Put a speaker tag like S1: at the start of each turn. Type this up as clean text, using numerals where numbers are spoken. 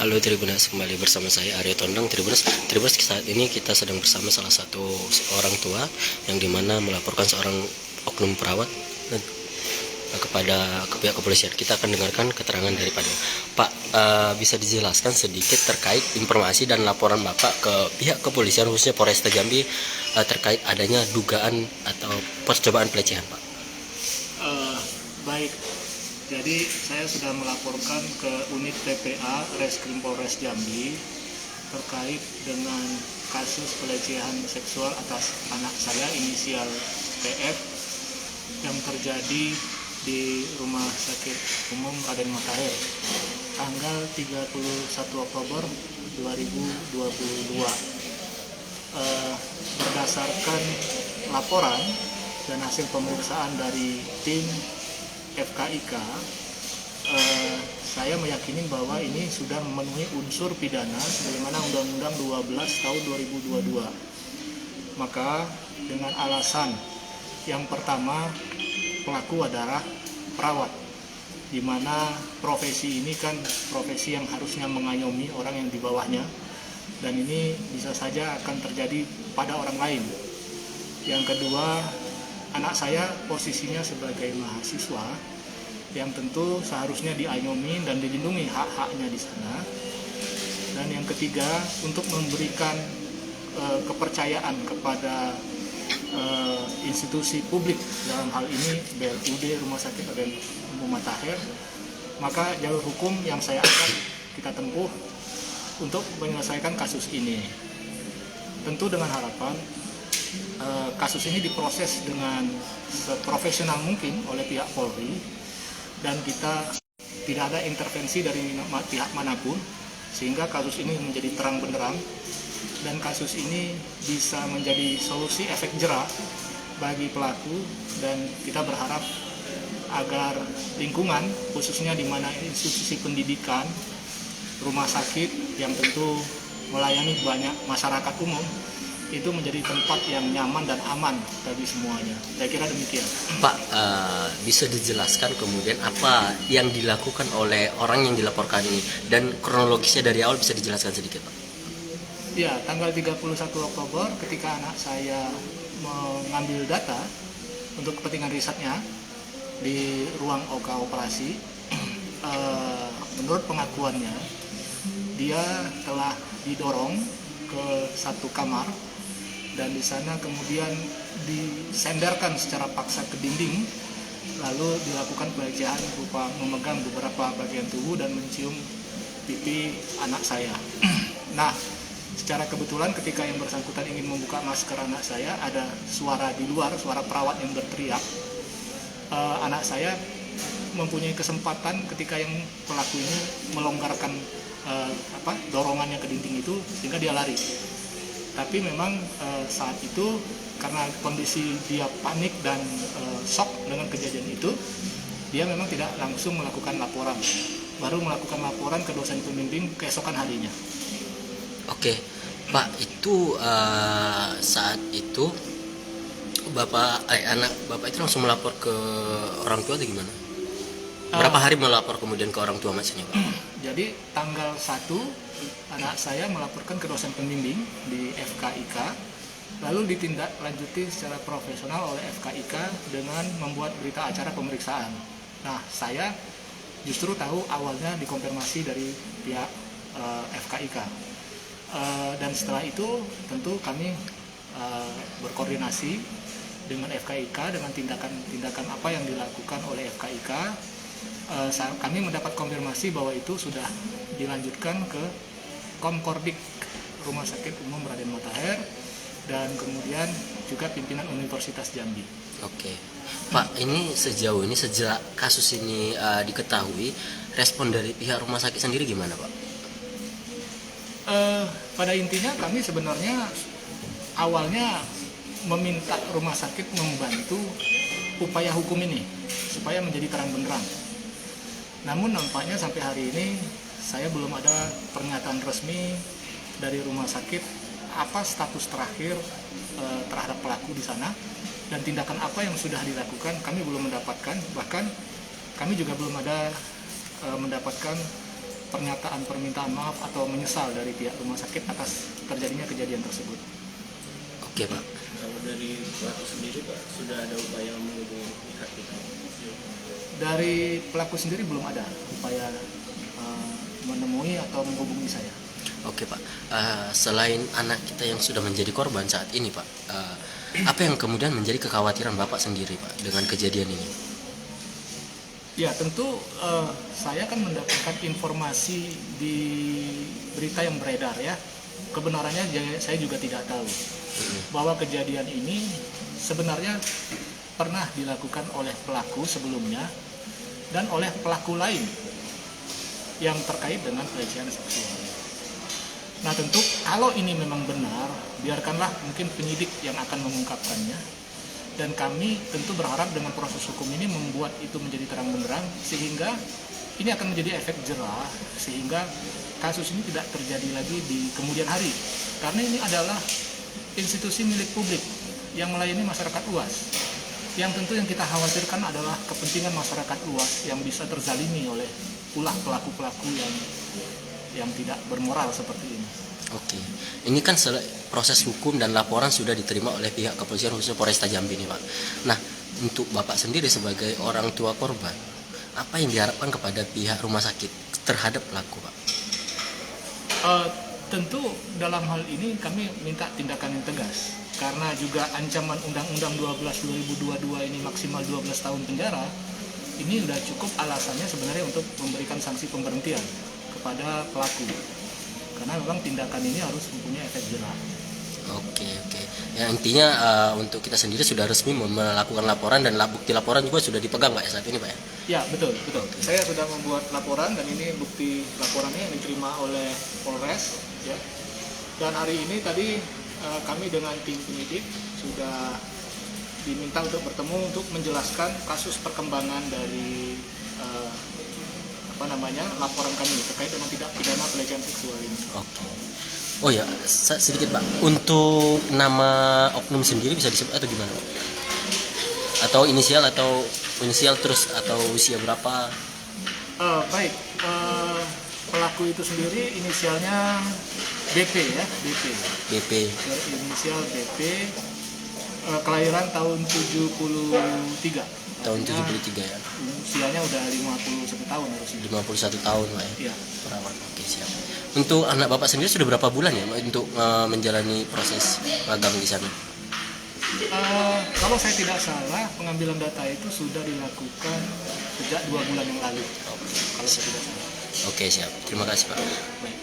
S1: Halo Tribuners, kembali bersama saya Aryo Tondong. Tribuners, saat ini kita sedang bersama salah satu orang tua yang dimana melaporkan seorang oknum perawat kepada pihak kepolisian. Kita akan dengarkan keterangan daripada Pak. Bisa dijelaskan sedikit terkait informasi dan laporan Bapak ke pihak kepolisian khususnya Polresta Jambi terkait adanya dugaan atau percobaan pelecehan, Pak?
S2: Baik, jadi saya sudah melaporkan ke unit PPA Reskrim Polres Jambi terkait dengan kasus pelecehan seksual atas anak saya inisial TF yang terjadi di Rumah Sakit Umum Raden Matahir tanggal 31 Oktober 2022. Berdasarkan laporan dan hasil pemeriksaan dari tim FKIK, saya meyakini bahwa ini sudah memenuhi unsur pidana sebagaimana Undang-Undang 12 tahun 2022. Maka dengan alasan yang pertama, pelaku adalah perawat, di mana profesi ini kan profesi yang harusnya mengayomi orang yang di bawahnya, dan ini bisa saja akan terjadi pada orang lain. Yang kedua, anak saya posisinya sebagai mahasiswa yang tentu seharusnya diayomi dan dilindungi hak-haknya di sana. Dan yang ketiga, untuk memberikan kepercayaan kepada institusi publik, dalam hal ini BLUD Rumah Sakit Raden Matahir, maka jalur hukum yang saya akan kita tempuh untuk menyelesaikan kasus ini. Tentu dengan harapan kasus ini diproses dengan seprofesional mungkin oleh pihak Polri, dan kita tidak ada intervensi dari pihak manapun, sehingga kasus ini menjadi terang benderang dan kasus ini bisa menjadi solusi efek jera bagi pelaku. Dan kita berharap agar lingkungan, khususnya di mana institusi pendidikan, rumah sakit yang tentu melayani banyak masyarakat umum, itu menjadi tempat yang nyaman dan aman bagi semuanya. Saya kira demikian.
S1: Pak, bisa dijelaskan kemudian apa yang dilakukan oleh orang yang dilaporkan ini dan kronologisnya dari awal, bisa dijelaskan sedikit, Pak?
S2: Ya, tanggal 31 Oktober ketika anak saya mengambil data untuk kepentingan risetnya di ruang operasi, menurut pengakuannya dia telah didorong ke satu kamar, dan di sana kemudian disenderkan secara paksa ke dinding, lalu dilakukan pelecehan berupa memegang beberapa bagian tubuh dan mencium pipi anak saya. Nah, secara kebetulan ketika yang bersangkutan ingin membuka masker anak saya, ada suara di luar, suara perawat yang berteriak. Anak saya mempunyai kesempatan ketika yang pelaku ini melonggarkan dorongannya ke dinding itu, sehingga dia lari. Tapi memang saat itu karena kondisi dia panik dan shock dengan kejadian itu, dia memang tidak langsung melakukan laporan, baru melakukan laporan ke dosen pembimbing keesokan harinya.
S1: Oke, Pak, itu saat itu anak Bapak itu langsung melapor ke orang tua atau gimana? Berapa hari melapor kemudian ke orang tua maksudnya, Pak?
S2: Jadi tanggal 1 anak saya melaporkan ke dosen pembimbing di FKIK, lalu ditindaklanjuti secara profesional oleh FKIK dengan membuat berita acara pemeriksaan. Nah, saya justru tahu awalnya dikonfirmasi dari pihak FKIK. Dan setelah itu tentu kami berkoordinasi dengan FKIK dengan tindakan apa yang dilakukan oleh FKIK. Kami mendapat konfirmasi bahwa itu sudah dilanjutkan ke Komkordik Rumah Sakit Umum Raden Matahir dan kemudian juga pimpinan Universitas Jambi.
S1: Oke, Pak, ini sejauh ini sejak kasus ini diketahui, respon dari pihak rumah sakit sendiri gimana, Pak?
S2: Pada intinya kami sebenarnya awalnya meminta rumah sakit membantu upaya hukum ini supaya menjadi terang benderang. Namun nampaknya sampai hari ini saya belum ada pernyataan resmi dari rumah sakit apa status terakhir terhadap pelaku di sana, dan tindakan apa yang sudah dilakukan kami belum mendapatkan. Bahkan kami juga belum ada mendapatkan pernyataan permintaan maaf atau menyesal dari pihak rumah sakit atas terjadinya kejadian tersebut.
S1: Oke Pak.
S3: Kalau dari pelaku sendiri Pak, sudah ada upaya menghubungi pihak kita?
S2: Dari pelaku sendiri belum ada upaya menemui atau menghubungi saya.
S1: Oke Pak, selain anak kita yang sudah menjadi korban saat ini Pak, apa yang kemudian menjadi kekhawatiran Bapak sendiri Pak dengan kejadian ini?
S2: Ya tentu saya kan mendapatkan informasi di berita yang beredar ya. Kebenarannya saya juga tidak tahu bahwa kejadian ini sebenarnya pernah dilakukan oleh pelaku sebelumnya dan oleh pelaku lain yang terkait dengan pelecehan seksual. Nah tentu kalau ini memang benar, biarkanlah mungkin penyidik yang akan mengungkapkannya. Dan kami tentu berharap dengan proses hukum ini membuat itu menjadi terang benderang sehingga ini akan menjadi efek jerah sehingga kasus ini tidak terjadi lagi di kemudian hari. Karena ini adalah institusi milik publik yang melayani masyarakat luas. Yang tentu yang kita khawatirkan adalah kepentingan masyarakat luas yang bisa terzalimi oleh ulah pelaku-pelaku yang tidak bermoral seperti ini.
S1: Oke, ini kan proses hukum dan laporan sudah diterima oleh pihak kepolisian khususnya Polresta Jambi nih Pak. Nah, untuk Bapak sendiri sebagai orang tua korban, apa yang diharapkan kepada pihak rumah sakit terhadap pelaku Pak?
S2: Tentu dalam hal ini kami minta tindakan yang tegas. Karena juga ancaman Undang-Undang 12/2022 ini maksimal 12 tahun penjara, ini sudah cukup alasannya sebenarnya untuk memberikan sanksi pemberhentian kepada pelaku. Karena memang tindakan ini harus mempunyai efek jerah.
S1: Oke. Ya intinya untuk kita sendiri sudah resmi melakukan laporan dan bukti laporan juga sudah dipegang Pak ya saat ini Pak ya?
S2: Ya betul. Saya sudah membuat laporan dan ini bukti laporannya yang diterima oleh Polres. Ya. Dan hari ini tadi kami dengan tim penyidik sudah diminta untuk bertemu untuk menjelaskan kasus perkembangan dari laporan kami terkait dengan tindak pidana pelecehan seksual ini.
S1: Oke. Oh ya, sedikit Pak. Untuk nama oknum sendiri bisa disebut atau gimana Pak? Atau inisial terus atau usia berapa?
S2: Baik. Pelaku itu sendiri inisialnya BP ya,
S1: BP.
S2: Inisial BP, kelahiran tahun 73.
S1: Tahun 73 ya.
S2: Usianya udah 51 tahun harusnya.
S1: 51 tahun Pak ya.
S2: Iya.
S1: Perawat. Oke, siap. Untuk anak Bapak sendiri sudah berapa bulan ya Pak untuk menjalani proses magang di sana?
S2: Kalau saya tidak salah, pengambilan data itu sudah dilakukan sejak 2 bulan yang lalu. Kalau saya tidak salah.
S1: Oke, siap. Terima kasih Pak.
S2: Baik.